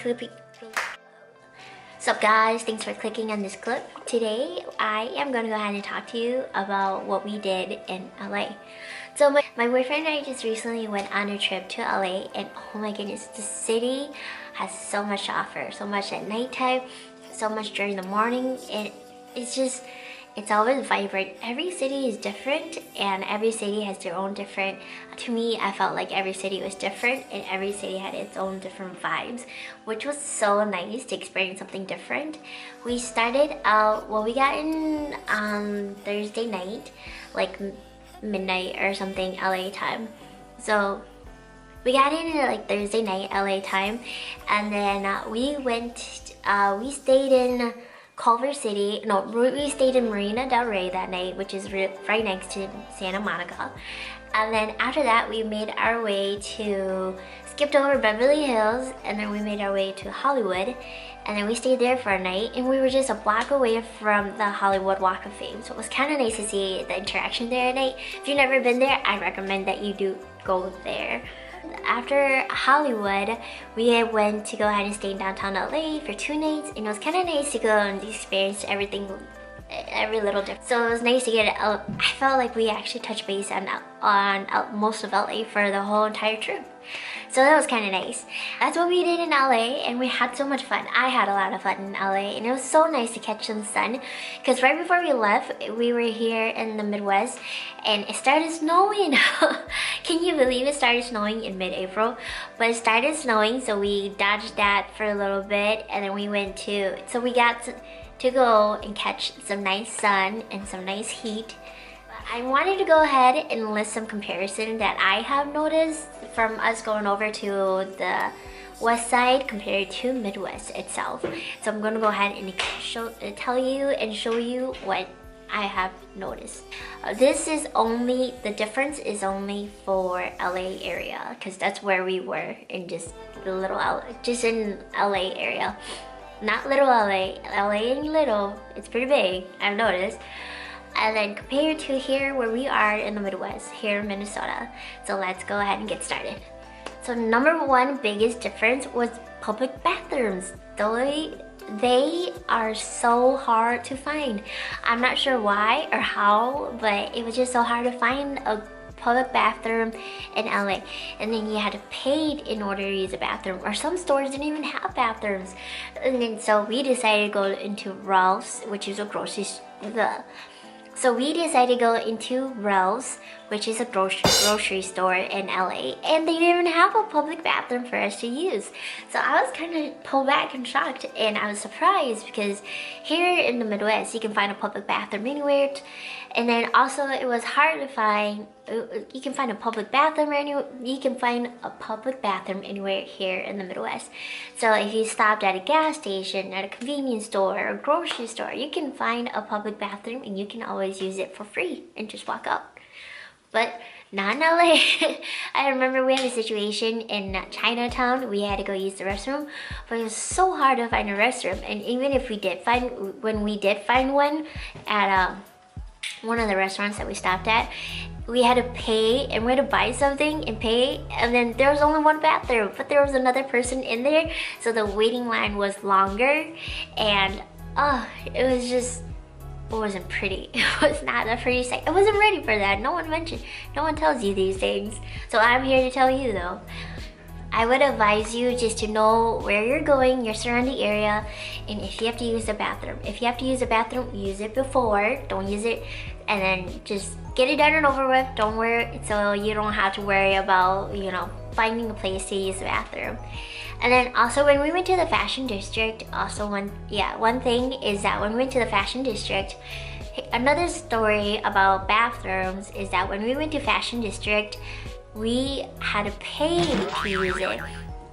clipping. What's up guys, thanks for clicking on this clip. Today I am going to go ahead and talk to you about what we did in LA. So my boyfriend and I just recently went on a trip to LA, and oh my goodness, the city has so much to offer. So much at nighttime, so much during the morning, and it's always vibrant. Every city is different, and every city has their own different, to me I felt like every city was different and every city had its own different vibes, which was so nice to experience something different. We started out, well, we got in on Thursday night, like midnight or something LA time. So we got in at like Thursday night LA time, and then we stayed in Culver City. No, we stayed in Marina Del Rey that night, which is right next to Santa Monica. And then after that, we made our way skipped over Beverly Hills, and then we made our way to Hollywood. And then we stayed there for a night, and we were just a block away from the Hollywood Walk of Fame. So it was kind of nice to see the interaction there at night. If you've never been there, I recommend that you do go there. After Hollywood, we went to go ahead and stay in downtown LA for 2 nights, and it was kind of nice to go and experience everything, every little difference. So it was nice to get I felt like we actually touched base on most of LA for the whole entire trip. So that was kind of nice. That's what we did in LA, and we had so much fun. I had a lot of fun in LA, and it was so nice to catch some sun, because right before we left, we were here in the Midwest and it started snowing. Can you believe it started snowing in mid-April? But it started snowing, so we dodged that for a little bit, and then we got to go and catch some nice sun and some nice heat. I wanted to go ahead and list some comparison that I have noticed from us going over to the west side compared to Midwest itself. So I'm going to go ahead and tell you and show you what I have noticed. The difference is only for LA area, because that's where we were in just in LA area. Not little LA, LA ain't little, it's pretty big, I've noticed. And then compared to here where we are in the Midwest, here in Minnesota. So let's go ahead and get started. So number one biggest difference was public bathrooms. They are so hard to find. I'm not sure why or how, but it was just so hard to find a public bathroom in LA. And then you had to pay in order to use a bathroom, or some stores didn't even have bathrooms. And then so we decided to go into Ralph's, which is a grocery store. So we decided to go into Ralph's, which is a grocery store in LA, and they didn't even have a public bathroom for us to use. So I was kind of pulled back and shocked, and I was surprised because here in the Midwest you can find a public bathroom anywhere, and then also it was hard to find. You can find a public bathroom anywhere here in the Midwest. So if you stopped at a gas station, at a convenience store, or a grocery store, you can find a public bathroom and you can always use it for free and just walk out. But not in LA. I remember we had a situation in Chinatown. We had to go use the restroom, but it was so hard to find a restroom. And even if when we did find one at one of the restaurants that we stopped at, we had to pay, and we had to buy something and pay, and then there was only one bathroom, but there was another person in there, so the waiting line was longer, and it wasn't pretty. It was not a pretty sight. I wasn't ready for that. No one tells you these things. So I'm here to tell you though. I would advise you just to know where you're going, your surrounding area, and if you have to use the bathroom. If you have to use the bathroom, use it before. Don't use it, and then just get it done and over with. Don't worry, so you don't have to worry about, finding a place to use the bathroom. And then also when we went to the fashion district, one thing is that when we went to the fashion district, another story about bathrooms is that when we went to fashion district, we had to pay to use it.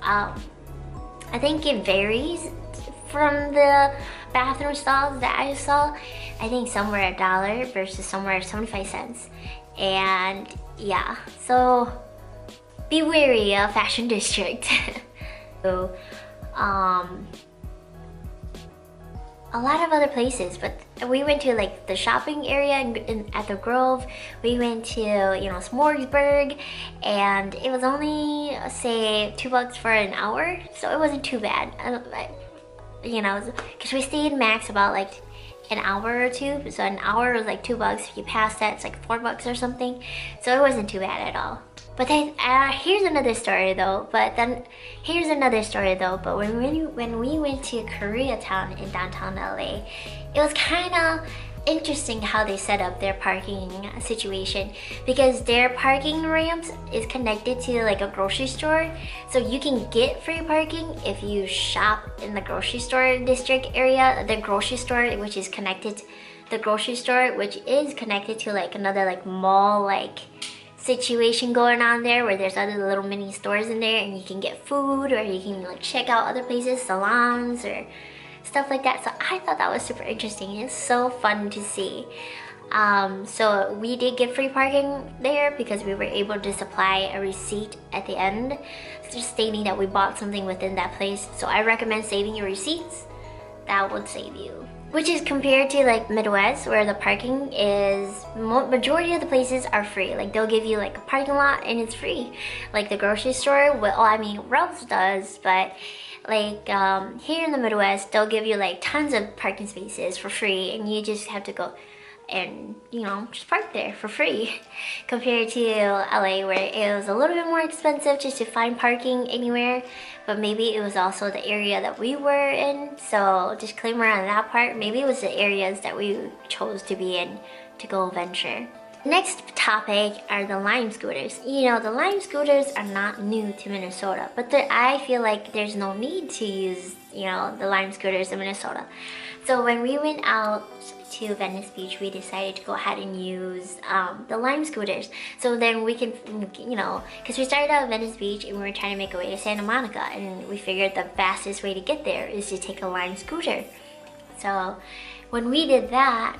I think it varies from the bathroom stalls that I saw. I think somewhere $1 versus somewhere 75 cents. And yeah, so be wary of fashion district. So a lot of other places, but we went to like the shopping area at the Grove. We went to, you know, Smorgasburg, and it was only, say, $2 for an hour, so it wasn't too bad. You know, because we stayed max about like an hour or two, so an hour was like $2. If you pass that, it's like $4 or something, so it wasn't too bad at all. But then here's another story though. But when we went to Koreatown in downtown LA, it was kind of interesting how they set up their parking situation, because their parking ramps is connected to like a grocery store, so you can get free parking if you shop in the grocery store district area. The grocery store which is connected to like another like mall like situation going on there, where there's other little mini stores in there, and you can get food, or you can like check out other places, salons or stuff like that. So I thought that was super interesting. It's so fun to see. So we did get free parking there because we were able to supply a receipt at the end, just stating that we bought something within that place. So I recommend saving your receipts. That would save you. Which is compared to like Midwest, where the parking is, majority of the places are free. Like they'll give you like a parking lot and it's free. Like the grocery store, well, I mean Ralph's does, but like here in the Midwest, they'll give you like tons of parking spaces for free, and you just have to go and, you know, just park there for free. Compared to LA, where it was a little bit more expensive just to find parking anywhere, but maybe it was also the area that we were in. So disclaimer on that part, maybe it was the areas that we chose to be in to go venture. Next topic are the Lime scooters. You know, the Lime scooters are not new to Minnesota, but I feel like there's no need to use, you know, the Lime scooters in Minnesota. So when we went out to Venice Beach, we decided to go ahead and use the Lime scooters. So then we can, you know, because we started out at Venice Beach and we were trying to make our way to Santa Monica, and we figured the fastest way to get there is to take a Lime scooter. So when we did that,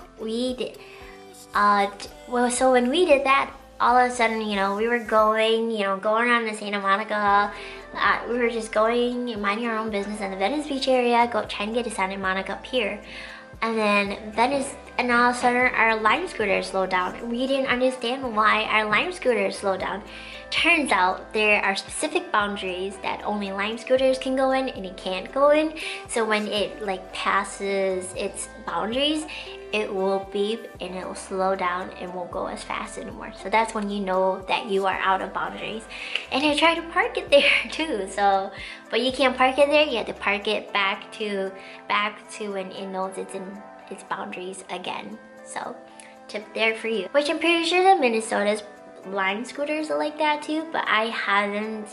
all of a sudden, you know, we were going, you know, going around to Santa Monica. We were just going, minding our own business in the Venice Beach area, trying to get to Santa Monica Pier. And then all of a sudden our Lime scooters slowed down. We didn't understand why our Lime scooters slowed down. Turns out there are specific boundaries that only Lime scooters can go in and it can't go in. So when it like passes its boundaries, it will beep and it will slow down and won't go as fast anymore. So that's when you know that you are out of boundaries. And I tried to park it there too. So, but you can't park it there. You have to park it back to when it knows it's in its boundaries again. So, tip there for you. Which I'm pretty sure that Minnesota's Lime scooters are like that too, but I haven't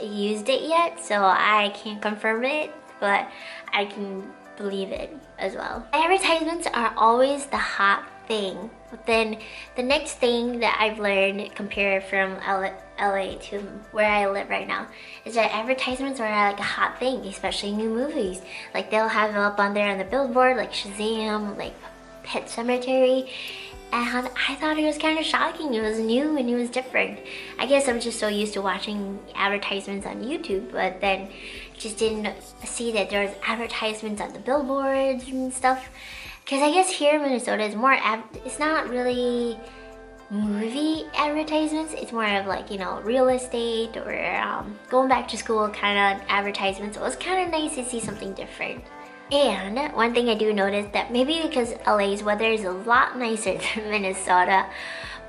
used it yet, so I can't confirm it, but I can believe it as well. Advertisements are always the hot thing. But then the next thing that I've learned compared from LA to where I live right now is that advertisements are like a hot thing, especially new movies. Like they'll have it up on there on the billboard, like Shazam, like Pet Cemetery. And I thought it was kind of shocking. It was new and it was different. I guess I'm just so used to watching advertisements on YouTube, but then just didn't see that there was advertisements on the billboards and stuff. Because I guess here in Minnesota it's more, it's not really movie advertisements. It's more of like, you know, real estate or going back to school kind of advertisements. So it was kind of nice to see something different. And one thing I do notice, that maybe because LA's weather is a lot nicer than Minnesota,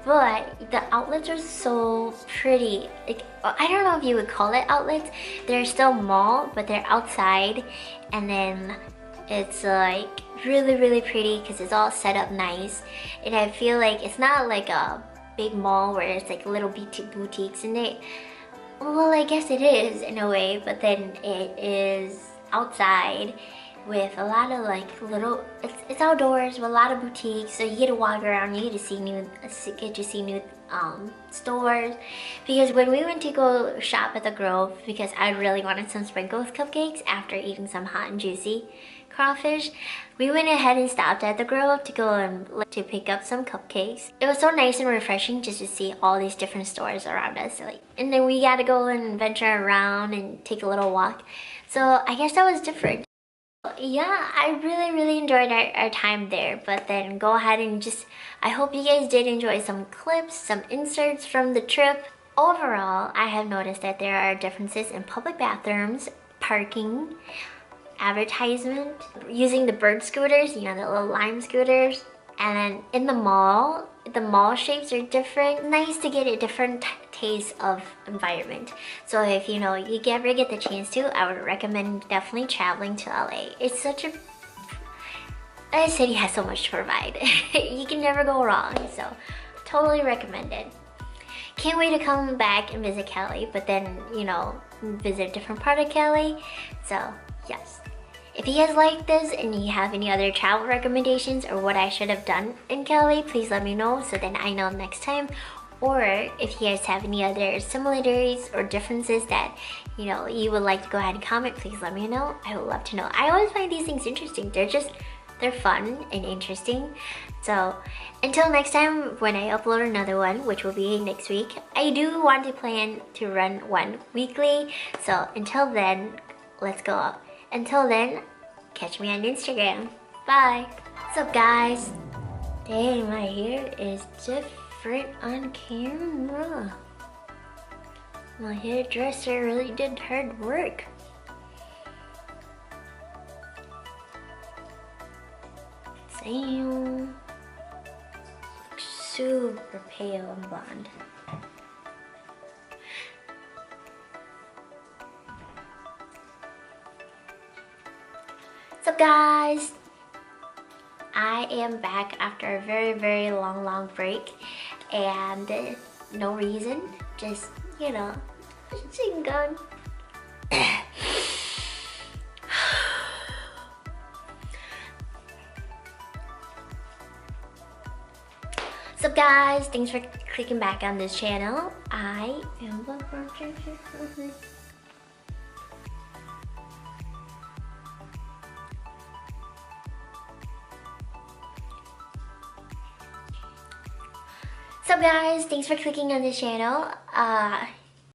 but the outlets are so pretty. Like, I don't know if you would call it outlets. They're still mall, but they're outside, and then it's like really, really pretty because it's all set up nice. And I feel like it's not like a big mall where it's like little boutiques in it. Well, I guess it is in a way, but then it is outside with a lot of like little, it's outdoors with a lot of boutiques, so you get to walk around, you get to see new stores. Because when we went to go shop at the Grove, because I really wanted some sprinkles cupcakes after eating some hot and juicy crawfish, we went ahead and stopped at the Grove to go and to pick up some cupcakes. It was so nice and refreshing just to see all these different stores around us. Like, and then we got to go and venture around and take a little walk. So I guess that was different. Yeah, I really enjoyed our time there, but then go ahead and just, I hope you guys did enjoy some clips, some inserts from the trip. Overall, I have noticed that there are differences in public bathrooms, parking, advertisement, using the bird scooters, you know, the little lime scooters. And then in the mall shapes are different. Nice to get a different taste of environment. So if you know, you ever get the chance to, I would recommend definitely traveling to LA. It's such a city has so much to provide. You can never go wrong, so totally recommend it. Can't wait to come back and visit Cali, but then, you know, visit a different part of Cali. So yes. If you guys like this and you have any other travel recommendations or what I should have done in Cali, please let me know so then I know next time. Or if you guys have any other similarities or differences that, you know, you would like to go ahead and comment, please let me know. I would love to know. I always find these things interesting. They're fun and interesting. So until next time when I upload another one, which will be next week, I do want to plan to run one weekly. So until then, let's go up. Until then, catch me on Instagram. Bye. What's up, guys? Dang, my hair is different on camera. My hairdresser really did hard work. Damn. Looks super pale and blonde. So guys, I am back after a very long break, and no reason, just, you know, sitting gun. So guys, thanks for clicking back on this channel. I am So guys, thanks for clicking on this channel.